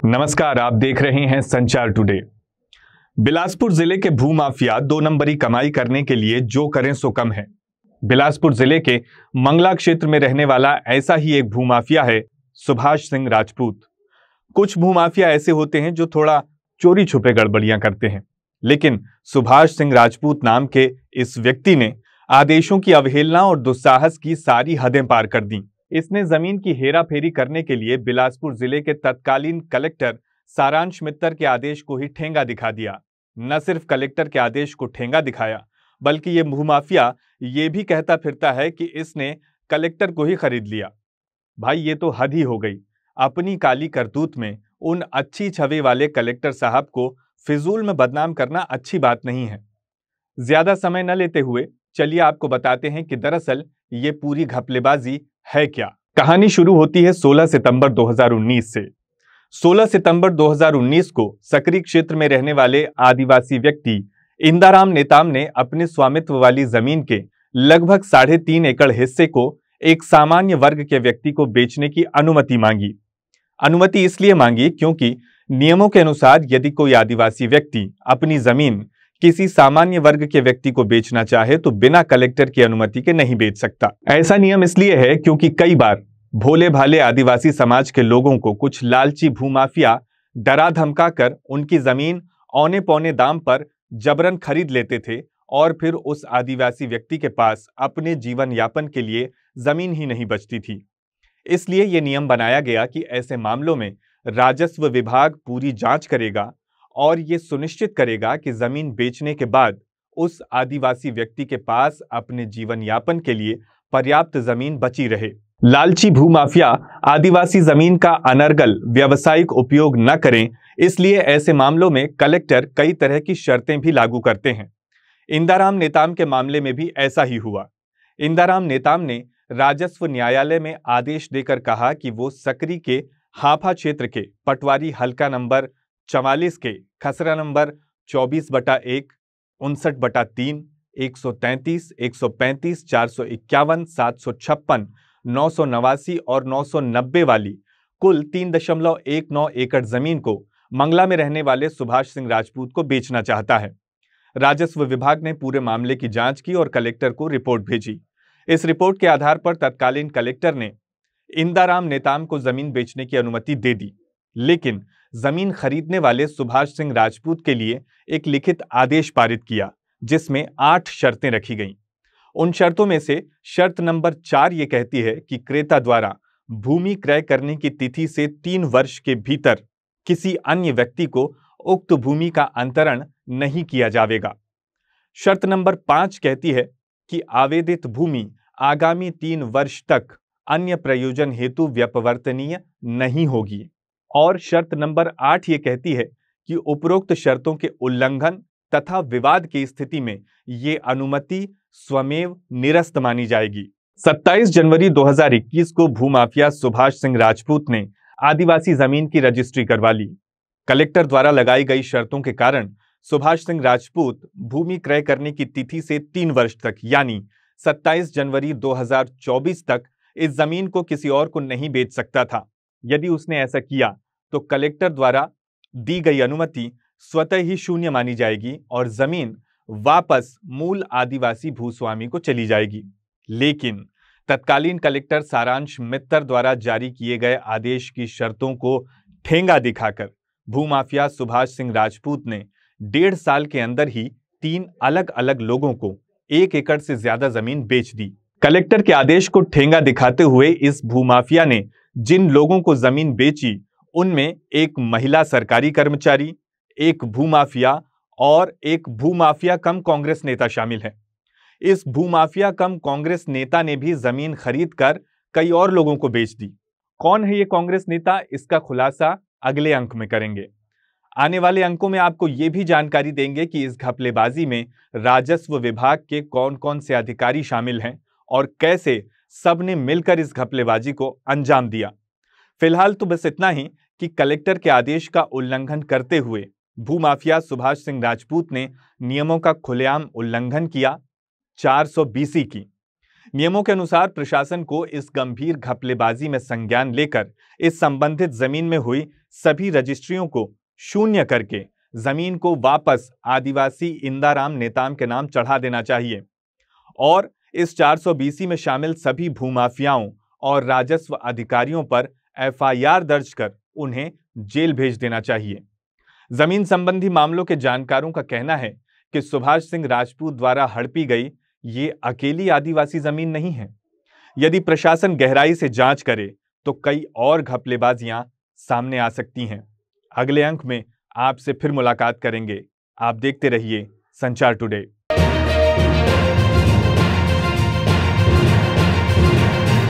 नमस्कार, आप देख रहे हैं संचार टुडे। बिलासपुर जिले के भूमाफिया 2 नंबरी कमाई करने के लिए जो करें सो कम है। बिलासपुर जिले के मंगला क्षेत्र में रहने वाला ऐसा ही एक भूमाफिया है सुभाष सिंह राजपूत। कुछ भूमाफिया ऐसे होते हैं जो थोड़ा चोरी छुपे गड़बड़ियां करते हैं, लेकिन सुभाष सिंह राजपूत नाम के इस व्यक्ति ने आदेशों की अवहेलना और दुस्साहस की सारी हदें पार कर दी। इसने जमीन की हेराफेरी करने के लिए बिलासपुर जिले के तत्कालीन कलेक्टर सारांश मित्तर के आदेश को ही ठेंगा दिखा दिया। न सिर्फ कलेक्टर के आदेश को ठेंगा दिखाया, बल्कि ये भूमाफिया ये भी कहता फिरता है कि इसने कलेक्टर को ही खरीद लिया। भाई, ये तो हद ही हो गई। अपनी काली करतूत में उन अच्छी छवि वाले कलेक्टर साहब को फिजूल में बदनाम करना अच्छी बात नहीं है। ज्यादा समय न लेते हुए चलिए आपको बताते हैं कि दरअसल ये पूरी घपलेबाजी है क्या। कहानी शुरू होती है 16 सितंबर 2019 से। 16 सितंबर 2019 को सकरी क्षेत्र में रहने वाले आदिवासी व्यक्ति इंदाराम नेताम ने अपने स्वामित्व वाली जमीन के लगभग 3.5 एकड़ हिस्से को एक सामान्य वर्ग के व्यक्ति को बेचने की अनुमति मांगी। अनुमति इसलिए मांगी क्योंकि नियमों के अनुसार यदि कोई आदिवासी व्यक्ति अपनी जमीन किसी सामान्य वर्ग के व्यक्ति को बेचना चाहे तो बिना कलेक्टर की अनुमति के नहीं बेच सकता। ऐसा नियम इसलिए है क्योंकि कई बार भोले भाले आदिवासी समाज के लोगों को कुछ लालची भूमाफिया डरा धमका कर उनकी जमीन औने पौने दाम पर जबरन खरीद लेते थे और फिर उस आदिवासी व्यक्ति के पास अपने जीवन यापन के लिए जमीन ही नहीं बचती थी। इसलिए यह नियम बनाया गया कि ऐसे मामलों में राजस्व विभाग पूरी जांच करेगा और ये सुनिश्चित करेगा कि जमीन बेचने के बाद उस आदिवासी व्यक्ति के पास अपने जीवन यापन के लिए पर्याप्त जमीन बची रहे। लालची भूमाफिया आदिवासी जमीन का अनर्गल व्यावसायिक उपयोग न करें, इसलिए ऐसे मामलों में कलेक्टर कई तरह की शर्तें भी लागू करते हैं। इंदाराम नेताम के मामले में भी ऐसा ही हुआ। इंदाराम नेताम ने राजस्व न्यायालय में आदेश देकर कहा कि वो सकरी के हाफा क्षेत्र के पटवारी हल्का नंबर 44 के खसरा नंबर 24/1, 59/3, 133, 135, 451, 756, 989 और 990 वाली कुल 3.19 एकड़ जमीन को मंगला में रहने वाले सुभाष सिंह राजपूत को बेचना चाहता है। राजस्व विभाग ने पूरे मामले की जांच की और कलेक्टर को रिपोर्ट भेजी। इस रिपोर्ट के आधार पर तत्कालीन कलेक्टर ने इंदाराम नेताम को जमीन बेचने की अनुमति दे दी, लेकिन जमीन खरीदने वाले सुभाष सिंह राजपूत के लिए एक लिखित आदेश पारित किया जिसमें 8 शर्तें रखी गईं। उन शर्तों में से शर्त नंबर 4 ये कहती है कि क्रेता द्वारा भूमि क्रय करने की तिथि से 3 वर्ष के भीतर किसी अन्य व्यक्ति को उक्त भूमि का अंतरण नहीं किया जाएगा। शर्त नंबर 5 कहती है कि आवेदित भूमि आगामी 3 वर्ष तक अन्य प्रयोजन हेतु व्यपवर्तनीय नहीं होगी। और शर्त नंबर 8 ये कहती है कि उपरोक्त शर्तों के उल्लंघन तथा विवाद की स्थिति में ये अनुमति स्वमेव निरस्त मानी जाएगी। 27 जनवरी 2021 को भूमाफिया सुभाष सिंह राजपूत ने आदिवासी जमीन की रजिस्ट्री करवा ली। कलेक्टर द्वारा लगाई गई शर्तों के कारण सुभाष सिंह राजपूत भूमि क्रय करने की तिथि से 3 वर्ष तक यानी 27 जनवरी 2024 तक इस जमीन को किसी और को नहीं बेच सकता था। यदि उसने ऐसा किया तो कलेक्टर द्वारा दी गई अनुमति स्वतः ही शून्य मानी जाएगी और जमीन वापस मूल आदिवासी भूस्वामी को चली जाएगी। लेकिन तत्कालीन कलेक्टर सारांश मित्तर द्वारा जारी किए गए आदेश की शर्तों को ठेंगा दिखाकर भूमाफिया सुभाष सिंह राजपूत ने 1.5 साल के अंदर ही 3 अलग अलग लोगों को 1 एकड़ से ज्यादा जमीन बेच दी। कलेक्टर के आदेश को ठेंगा दिखाते हुए इस भूमाफिया ने जिन लोगों को जमीन बेची उनमें एक महिला सरकारी कर्मचारी, एक भूमाफिया और एक भूमाफिया कम कांग्रेस नेता शामिल है। इस भूमाफिया कम कांग्रेस नेता ने भी जमीन खरीदकर कई और लोगों को बेच दी। कौन है ये कांग्रेस नेता, इसका खुलासा अगले अंक में करेंगे। आने वाले अंकों में आपको ये भी जानकारी देंगे कि इस घपलेबाजी में राजस्व विभाग के कौन कौन से अधिकारी शामिल हैं और कैसे सबने मिलकर इस घपलेबाजी को अंजाम दिया। फिलहाल तो बस इतना ही कि कलेक्टर के आदेश का उल्लंघन करते हुए भूमाफिया सुभाष सिंह राजपूत ने नियमों का खुलेआम उल्लंघन किया। 420 की नियमों के अनुसार प्रशासन को इस गंभीर घपलेबाजी में संज्ञान लेकर इस संबंधित जमीन में हुई सभी रजिस्ट्रियों को शून्य करके जमीन को वापस आदिवासी इंदाराम नेताम के नाम चढ़ा देना चाहिए और इस 420 में शामिल सभी भूमाफियाओं और राजस्व अधिकारियों पर एफआईआर दर्ज कर उन्हें जेल भेज देना चाहिए। जमीन संबंधी मामलों के जानकारों का कहना है कि सुभाष सिंह राजपूत द्वारा हड़पी गई ये अकेली आदिवासी जमीन नहीं है। यदि प्रशासन गहराई से जांच करे तो कई और घपलेबाजियां सामने आ सकती हैं। अगले अंक में आपसे फिर मुलाकात करेंगे। आप देखते रहिए संचार टुडे।